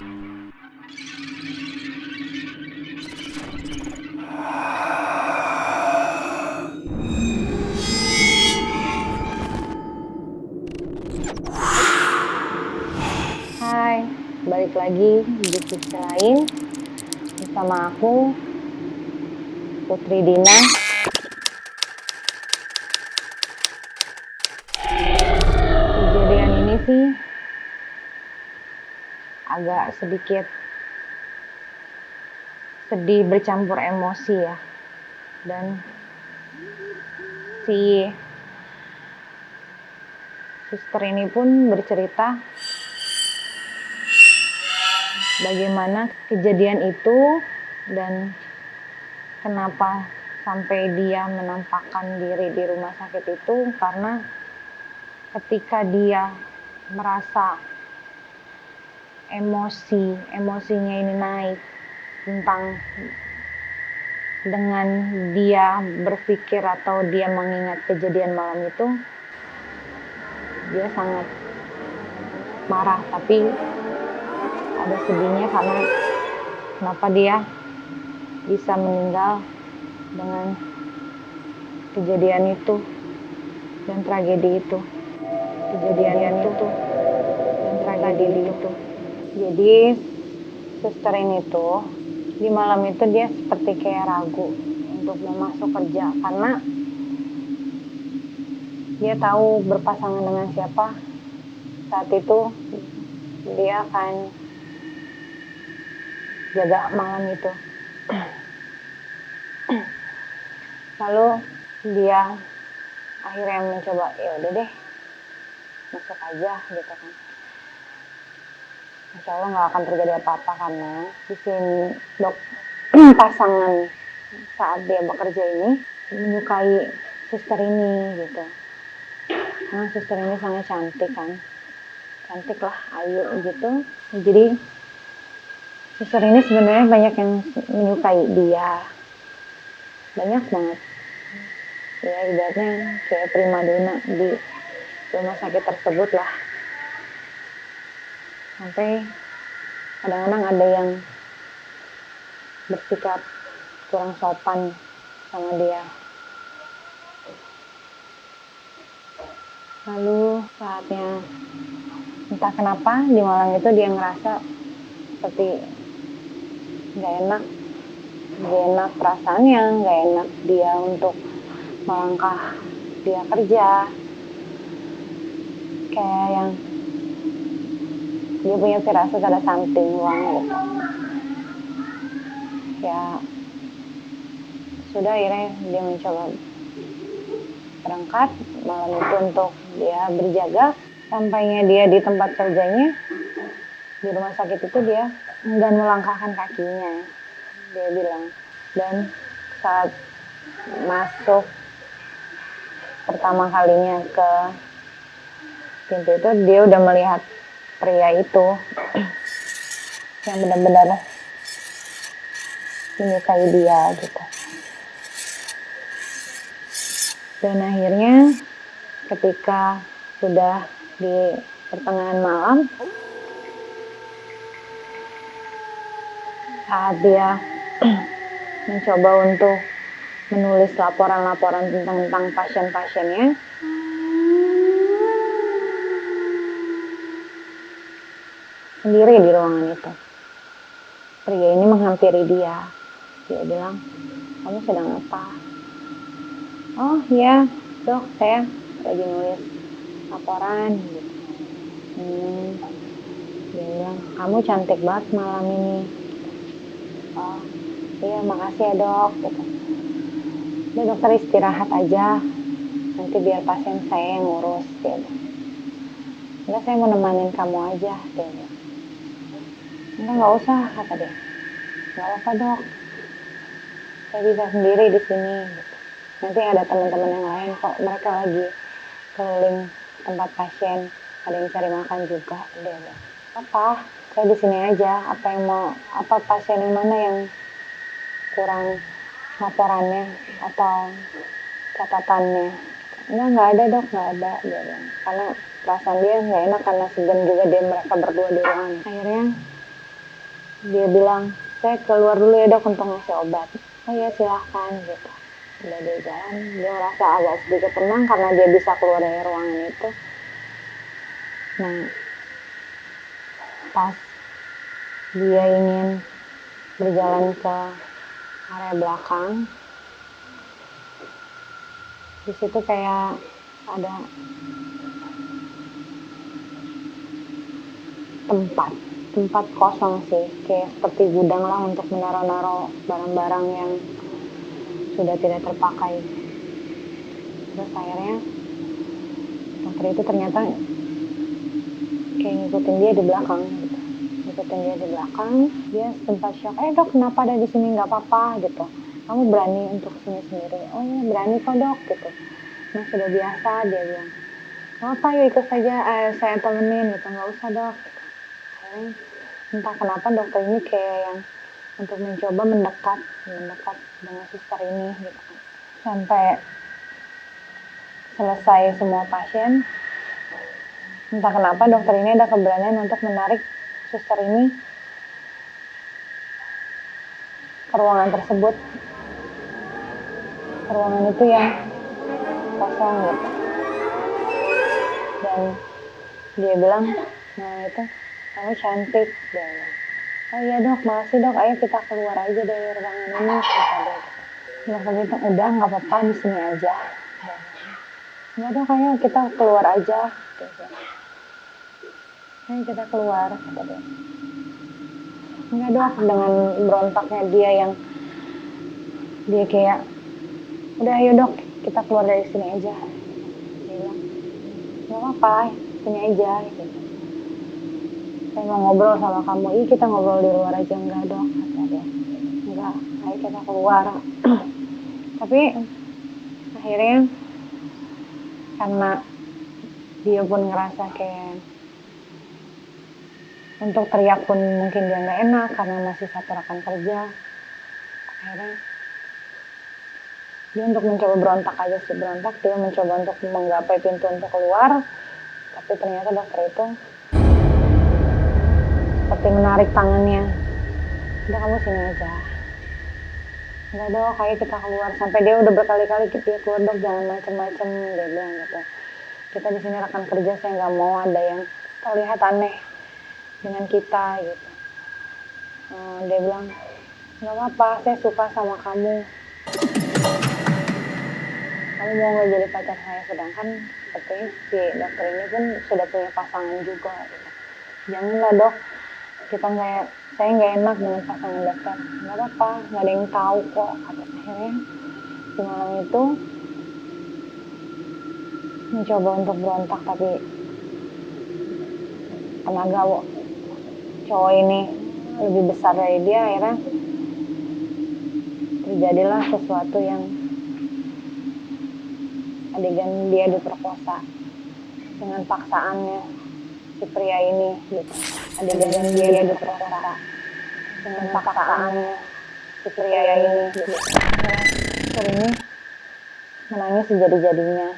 Hai, balik lagi di sisi lain bersama aku, Putri Dina. Kejadian ini sih agak sedikit sedih bercampur emosi ya. Dan si suster ini pun bercerita bagaimana kejadian itu dan kenapa sampai dia menampakkan diri di rumah sakit itu karena ketika dia merasa emosinya ini naik tentang dengan dia berpikir atau dia mengingat kejadian malam itu, dia sangat marah, tapi ada sedihnya karena kenapa dia bisa meninggal dengan kejadian itu dan tragedi itu. Jadi suster ini tuh di malam itu dia seperti kayak ragu untuk mau masuk kerja karena dia tahu berpasangan dengan siapa saat itu dia akan jaga malam itu. Lalu dia akhirnya mencoba, ya udah deh masuk aja gitu kan. Insya Allah nggak akan terjadi apa-apa karena di sini pasangan saat dia bekerja ini menyukai suster ini gitu. Nah, suster ini sangat cantik kan, cantik lah, ayu gitu. Jadi suster ini sebenarnya banyak yang menyukai dia, banyak banget. Ya ibaratnya kayak primadona di rumah sakit tersebut lah. Sampai kadang-kadang ada yang bersikap kurang sopan sama dia. Lalu saatnya entah kenapa di malam itu dia ngerasa seperti gak enak perasaannya, gak enak dia untuk melangkah dia kerja, kayak yang dia punya firasat ada something wrong gitu. Ya sudah, akhirnya dia mencoba berangkat malam itu untuk dia berjaga. Sampainya dia di tempat kerjanya di rumah sakit itu, dia enggan melangkahkan kakinya, dia bilang. Dan saat masuk pertama kalinya ke pintu itu, dia udah melihat pria itu yang benar-benar menyukai dia gitu. Dan akhirnya ketika sudah di pertengahan malam, saat dia mencoba untuk menulis laporan-laporan tentang pasien-pasiennya, sendiri di ruangan itu, pria ini menghampiri dia. Dia bilang, kamu sedang apa? Oh ya dok, saya lagi nulis laporan gitu. Dia bilang, kamu cantik banget malam ini. Oh iya, makasih ya dok gitu. Udah dokter istirahat aja, nanti biar pasien saya yang ngurus gitu. Enggak, saya mau nemanin kamu aja gitu. Enggak usah, kata dia. Enggak apa-apa dok, saya bisa sendiri di sini gitu. Nanti ada teman-teman yang lain kok, mereka lagi keliling tempat pasien, ada yang cari makan juga. Dia bilang, apa, saya di sini aja. Apa pasien yang mana yang kurang laporannya atau catatannya? Enggak ada dok, enggak ada, dia bilang. Karena perasaan dia nggak enak karena segan juga dia mereka berdua di ruangan. Akhirnya Dia bilang, saya keluar dulu ya dok untuk ngasih obat. Oh ya silahkan gitu. Udah dia jalan, dia merasa agak sedikit tenang karena dia bisa keluar dari ruangan itu. Nah, pas dia ingin berjalan ke area belakang, di situ kayak ada tempat kosong sih, kayak seperti gudang lah untuk menaruh-naruh barang-barang yang sudah tidak terpakai. Terus akhirnya dokter itu ternyata kayak ngikutin dia di belakang gitu. Ngikutin dia di belakang, dia sempat shock, dok kenapa ada di sini, nggak apa-apa gitu, kamu berani untuk sini sendiri? Oh ya berani kok dok gitu, nah sudah biasa, dia bilang nggak apa, yuk ikut saja, saya temenin gitu, nggak usah dok gitu. Akhirnya entah kenapa dokter ini kayak yang untuk mencoba mendekat dengan suster ini gitu kan. Sampai selesai semua pasien, entah kenapa dokter ini ada keberanian untuk menarik suster ini ke ruangan tersebut, ke ruangan itu yang kosong gitu. Dan dia bilang, nah itu kamu cantik, dia bilang. Oh iya dok, makasih dok, ayo kita keluar aja dari ruangan ini, kata dia. Dokter bilang, udah nggak apa-apa di sini aja. Nggak dok, ayo kita keluar aja. Ayo kita keluar, kata dia. Enggak dok, dengan berontaknya dia yang dia kayak, udah ayo dok, kita keluar dari sini aja. Dia bilang, nggak apa-apa, sini aja. Gitu. Saya mau ngobrol sama kamu. Ih kita ngobrol di luar aja, enggak dok, kata dia. Enggak, ayo kita keluar. Tapi akhirnya karena dia pun ngerasa kayak untuk teriak pun mungkin dia nggak enak karena masih satu rekan kerja. Akhirnya dia untuk mencoba berontak aja sih, berontak, dia mencoba untuk menggapai pintu untuk keluar, tapi ternyata dokter itu seperti menarik tangannya, udah kamu sini aja, enggak dok, ayo kita keluar. Sampai dia udah berkali-kali dia keluar, dok jangan macem-macem, dia bilang gitu, kita di sini rekan kerja, saya nggak mau ada yang terlihat aneh dengan kita gitu. Dia bilang nggak apa-apa, saya suka sama kamu mau nggak jadi pacar saya, sedangkan sepertinya si dokter ini pun sudah punya pasangan juga gitu. Janganlah dok, saya nggak enak dengan pasangan dokter. Nggak apa-apa, nggak ada yang tahu kok, kata. Akhirnya di malam itu mencoba untuk berontak, tapi tenaga cowok ini lebih besar dari dia. Akhirnya terjadilah sesuatu yang adegan dia diperkosa dengan paksaannya si pria ini gitu. Adegan dia diperkosa dengan paksaannya si pria ini gitu. Dokter ini menangis sejadi-jadinya.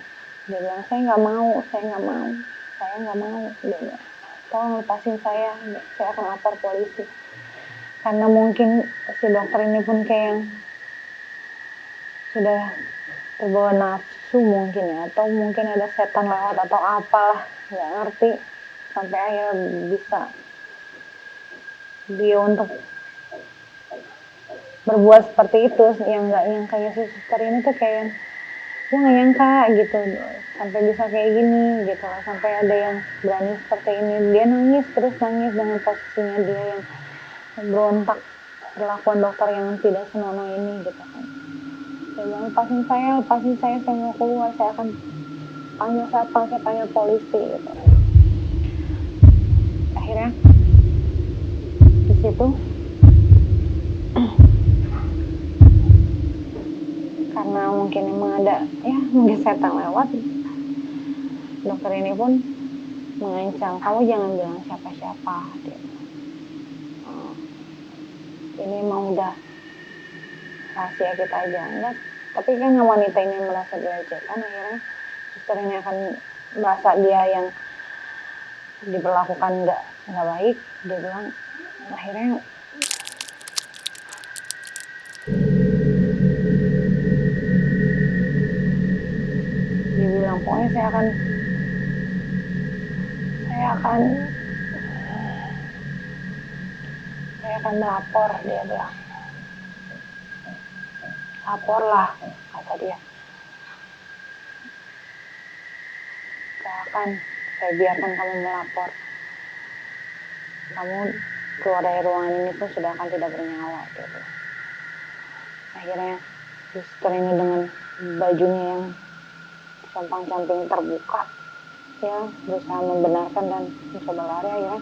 Dia bilang, saya nggak mau. Dia bilang, tolong lepasin saya akan lapor polisi. Karena mungkin si dokter ini pun kayak yang sudah terbawa nafsu mungkin ya, atau mungkin ada setan lewat atau apalah, nggak ngerti, sampai akhirnya bisa dia untuk berbuat seperti itu. Yang nggak nyangkanya si suster ini tuh kayak gue nggak nyangka gitu sampai bisa kayak gini gitu, sampai ada yang berani seperti ini. Dia nangis dengan posisinya dia yang berontak perlakuan dokter yang tidak senonoh ini gitu kan. Dia bilang, lepasin saya mau keluar, saya akan panggil satpam, saya panggil polisi gitu. Akhirnya di situ karena mungkin emang ada mungkin setan lewat, dokter ini pun mengancam, kamu jangan bilang siapa-siapa, ini emang udah rahasia kita aja. Enggak, tapi kan wanita ini merasa dilecehkan, akhirnya suster ini akan merasa dia yang diperlakukan nggak baik. Dia bilang, akhirnya pokoknya saya akan melapor, dia bilang. Laporlah, kata dia. Gak akan saya biarkan kamu melapor. Kamu keluar dari ruangan ini pun sudah akan tidak bernyawa, gitu. Akhirnya suster ini dengan bajunya yang compang-camping terbuka, ya berusaha membenarkan dan mencoba lari. Akhirnya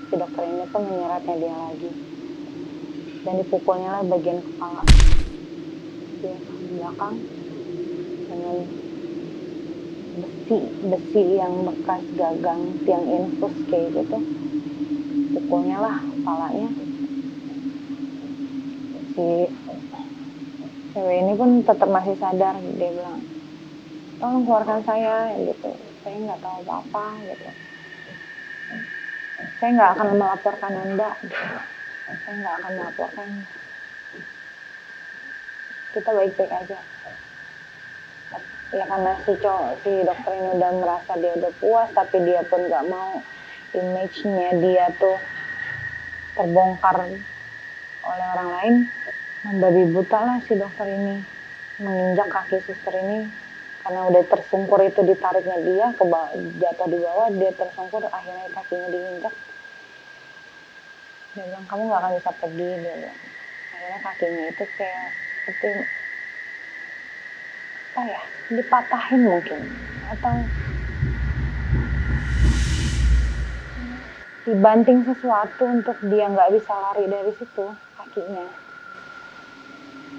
si dokter ini pun menyeretnya dia lagi dan dipukulnya lah bagian kepala dia ke belakang dengan besi yang bekas gagang tiang infus kayak gitu. Pukulnya lah kepalanya. Si cewek ini pun tetap masih sadar. Dia bilang, tolong keluarkan saya, gitu. Saya nggak tahu apa-apa, gitu. Saya nggak akan melaporkan Anda, gitu. Saya nggak akan melaporkan. Kita baik-baik aja. Ya karena si dokter ini udah merasa dia udah puas, tapi dia pun nggak mau image-nya dia tuh terbongkar oleh orang lain. Membabi buta lah si dokter ini menginjak kaki suster ini karena udah tersungkur, itu ditariknya dia ke bawah, jatuh di bawah, dia tersungkur, akhirnya kakinya diinjak. Dia bilang, kamu nggak akan bisa pergi, dia bilang. Akhirnya kakinya itu kayak seperti apa ya, dipatahin mungkin, atau dibanting sesuatu untuk dia nggak bisa lari dari situ kakinya.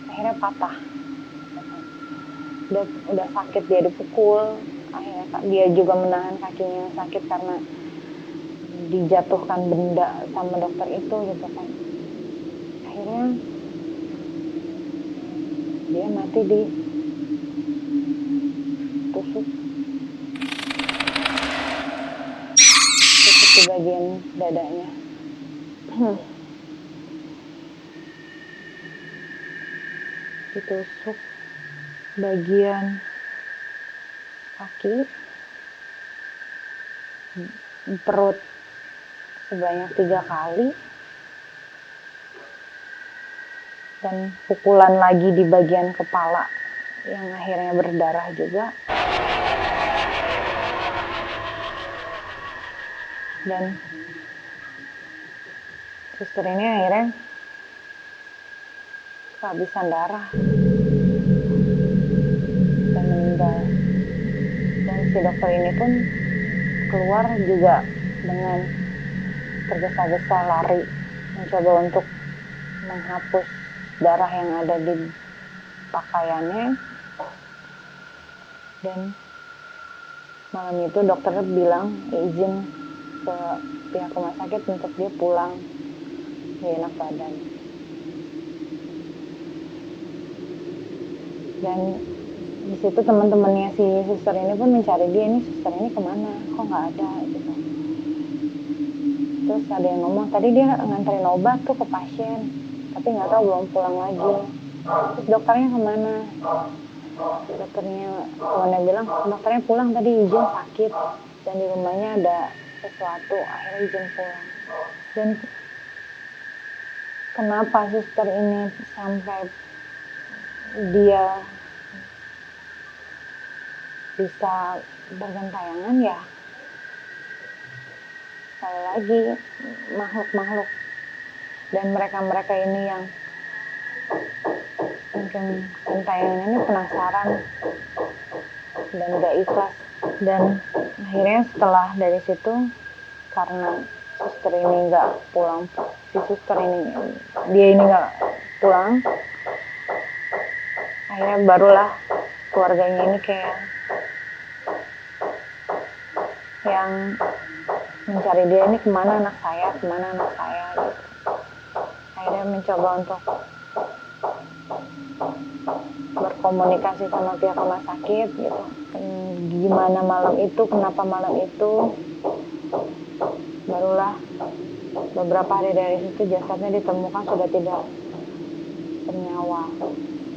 Akhirnya patah. Udah sakit, dia dipukul. Akhirnya dia juga menahan kakinya sakit karena dijatuhkan benda sama dokter itu, gitu kan. Akhirnya dia mati ditusuk di bagian dadanya. Ditusuk bagian kaki, perut sebanyak 3 kali, dan pukulan lagi di bagian kepala yang akhirnya berdarah juga. Dan suster ini akhirnya kehabisan darah dan meninggal. Dan si dokter ini pun keluar juga dengan tergesa-gesa lari, mencoba untuk menghapus darah yang ada di pakaiannya. Dan malam itu dokter bilang izin ke pihak rumah sakit untuk dia pulang, gak enak badan. Dan di situ teman-temannya si suster ini pun mencari dia, ini suster ini kemana, kok nggak ada, gitu. Terus ada yang ngomong tadi dia nganterin obat tuh ke pasien, tapi nggak tahu belum pulang lagi. Terus dokternya kemana? Temannya bilang dokternya pulang tadi, izin sakit dan di rumahnya ada sesuatu, akhirnya izin pulang. Dan kenapa suster ini sampai dia bisa bergentayangan, ya sekali lagi makhluk-makhluk dan mereka ini yang mungkin gentayangan ini penasaran dan gak ikhlas. Dan akhirnya setelah dari situ, karena suster ini gak pulang, dia ini gak pulang, akhirnya barulah keluarganya ini kayak yang mencari dia, ini kemana anak saya gitu. Akhirnya mencoba untuk berkomunikasi sama pihak rumah sakit, gitu. Gimana malam itu, kenapa malam itu. Barulah beberapa hari dari situ jasadnya ditemukan sudah tidak bernyawa.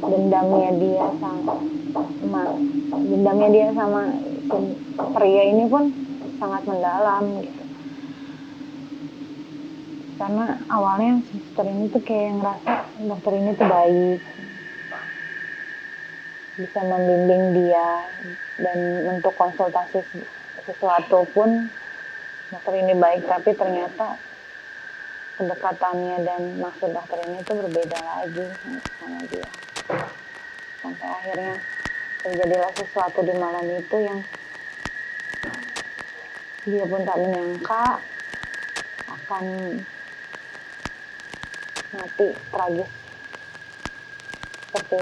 dendamnya dia sama dendamnya dia sama si pria ini pun sangat mendalam gitu. Karena awalnya suster ini tuh kayak ngerasa dokter ini tuh baik, bisa membimbing dia, dan untuk konsultasi sesuatu pun dokter ini baik, tapi ternyata kedekatannya dan maksud dokter ini tuh berbeda lagi sama dia. Sampai akhirnya terjadilah sesuatu di malam itu yang dia pun tak menyangka akan mati tragis seperti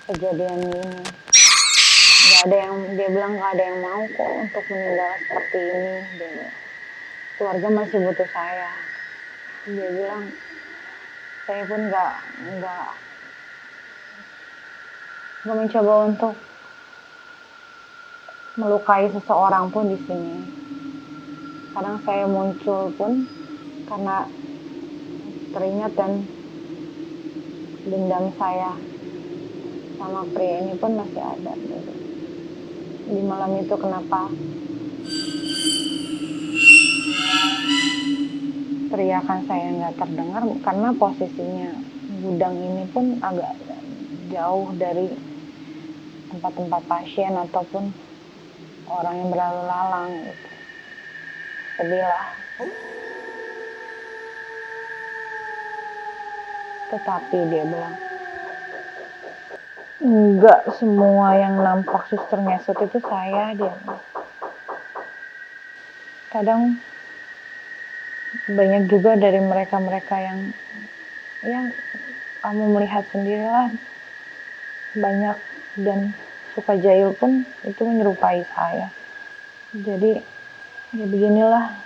kejadian ini. Gak ada yang, dia bilang gak ada yang mau kok untuk meninggal seperti ini. Dia bilang, keluarga masih butuh saya. Dia bilang, saya pun gak mencoba untuk melukai seseorang pun di sini. Kadang saya muncul pun karena teringat dan dendam saya sama pria ini pun masih ada. Di malam itu kenapa teriakan saya nggak terdengar, karena posisinya gudang ini pun agak jauh dari tempat-tempat pasien ataupun orang yang berlalu lalang gitu. Sedih lah. Tetapi dia bilang, enggak semua yang nampak suster ngesot itu saya. Dia kadang banyak juga dari mereka-mereka yang kamu melihat sendirilah, banyak dan suka jahil pun itu menyerupai saya. Jadi ya beginilah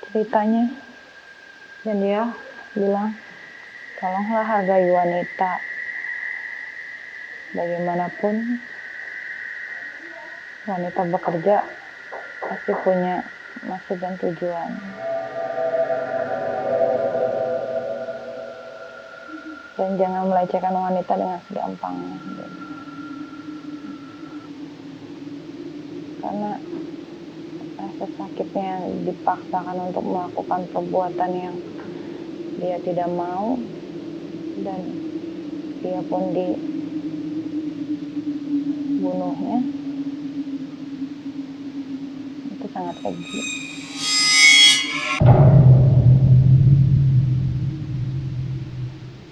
ceritanya. Dan dia bilang, tolonglah hargai wanita. Bagaimanapun wanita bekerja pasti punya maksud dan tujuan. Dan jangan melecehkan wanita dengan segampangnya. Karena rasa sakitnya dipaksakan untuk melakukan perbuatan yang dia tidak mau, dan dia pun dibunuhnya, itu sangat keji.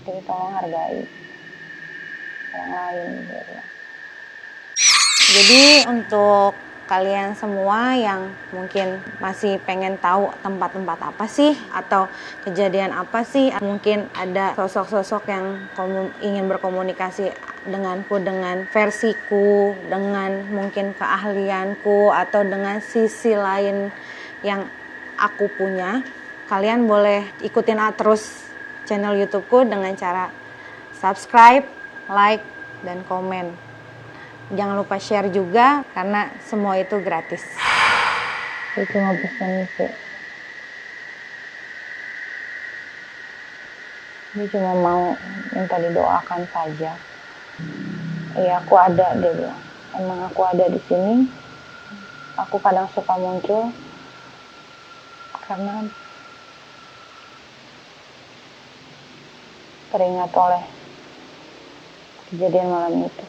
Jadi tolong hargai orang lain gitu. Jadi untuk kalian semua yang mungkin masih pengen tahu tempat-tempat apa sih atau kejadian apa sih, mungkin ada sosok-sosok yang ingin berkomunikasi denganku, dengan versiku, dengan mungkin keahlianku atau dengan sisi lain yang aku punya, kalian boleh ikutin terus channel YouTubeku dengan cara subscribe, like, dan komen. Jangan lupa share juga, karena semua itu gratis. Itu cuma pesan sih. Dia cuma mau minta didoakan saja. Iya, aku ada, dia bilang. Emang aku ada di sini. Aku kadang suka muncul karena teringat oleh kejadian malam itu.